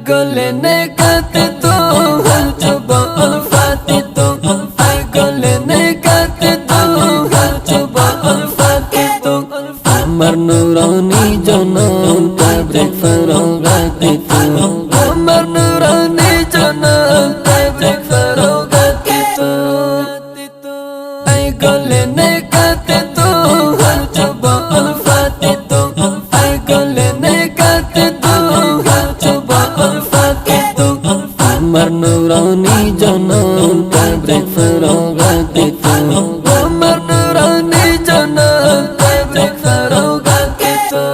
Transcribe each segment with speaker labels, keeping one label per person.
Speaker 1: गले ने कहते तो हल चुबा अल्फाती तो गले ने कहते तो हल चुबा अल्फाती तो अमर नूरानी जनम तब्रिक फरोगाती तो अमर नूरानी जनम तब्रिक फरोगाती तो गले ने कहते तो हल चुबा अल्फाती तो गले ने कहते तो हल चुबा अल्फाती तो अमर नूरानी जनम तब्रिक फरोगाती तो अमर नूरानी जनम तब्रिक फरोगाती तो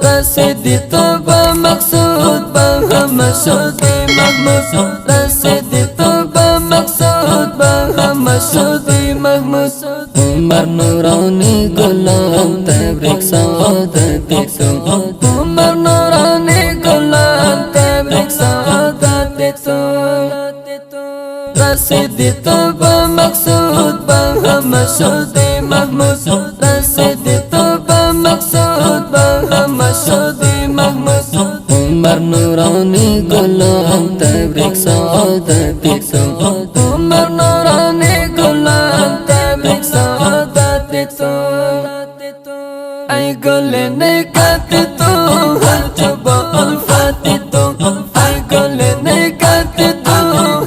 Speaker 1: रसीदी तो बमकसूद बहमसूदी महमूद रसीदी तो बमकसूद बहमसूदी महमूद उमर नूरानी गुलाम तब्रिक सआदती तो उमर नूरानी गुलाम तब्रिक सआदती तो रसीदी तो बमकसूद बहमसूदी महमूद रसीदी तो बमकसूद बहमसूदी महमूद उमर नूरानी गुलाम तब्रिक सआदती तो उमर नूरानी गुलाम तब्रिक सआदती तो गले ने कहते तो हल चुबा अल्फाती तो गले ने कहते तो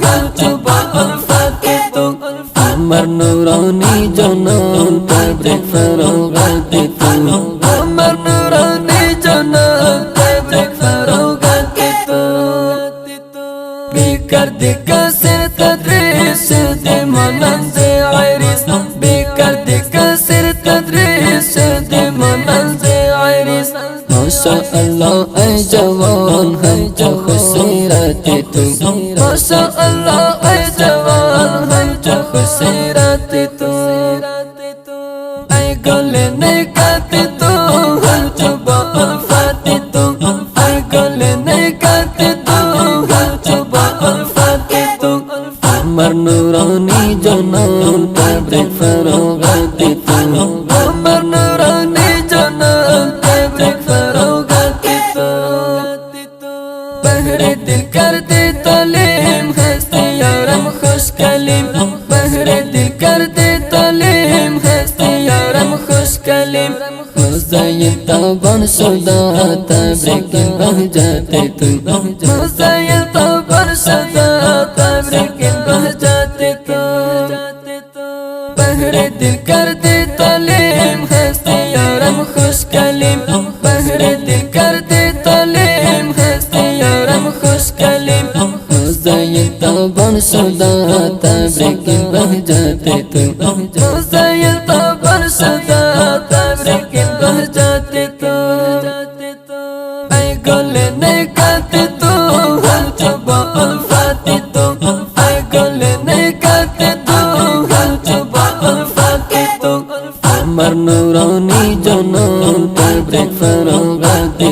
Speaker 1: हल चुबा अल्फाती तो अमर नूरानी जनम तब्रिक फरोगाती तो अमर नूरानी जनम तब्रिक फरोगाती तो बिकर दिकसर तदरीस दे मनंज़े आयरिस बिकर दिकसर तदरीस दे मनंज़े आयरिस माशा अल्लाह ऐ जवान है जो खुसीरती तो माशा अल्लाह ऐ जवान है जो खुसीरती तो गले ने कहते तो हल चुबा अल्फाती तो गले ने कहते तो हल चुबा अल्फाती तो अमर नूरानी जनम तब्रिक फरोगाती तो अमर नूरानी जनम तब्रिक फरोगाती तो बहरे दिल कर दे तालीम हस्ती यारम खुश कलीम बहरे दिल कर दे तालीम हस्ती यारम खुश कलीम मुज़य्यन तबन शुदा तब्रिक बहजाती तो मुज़य्यन तबन शुदा तब्रिक बहजाती तो बहरे दिल कर दे तालीम हस्ती यारम खुश कलीम बहरे दिल कर दे तालीम हस्ती यारम खुश कलीम मुज़य्यन तबन शुदा तब्रिक बहजाती तो मुज़य्यन तबन शुदा तब्रिक बहजाती तो गले ने कहते तो हल चुबा अल्फाती तो गले ने कहते तो हल चुबा अल्फाती तो अमर नूरानी जनम तब्रिक फरोगाती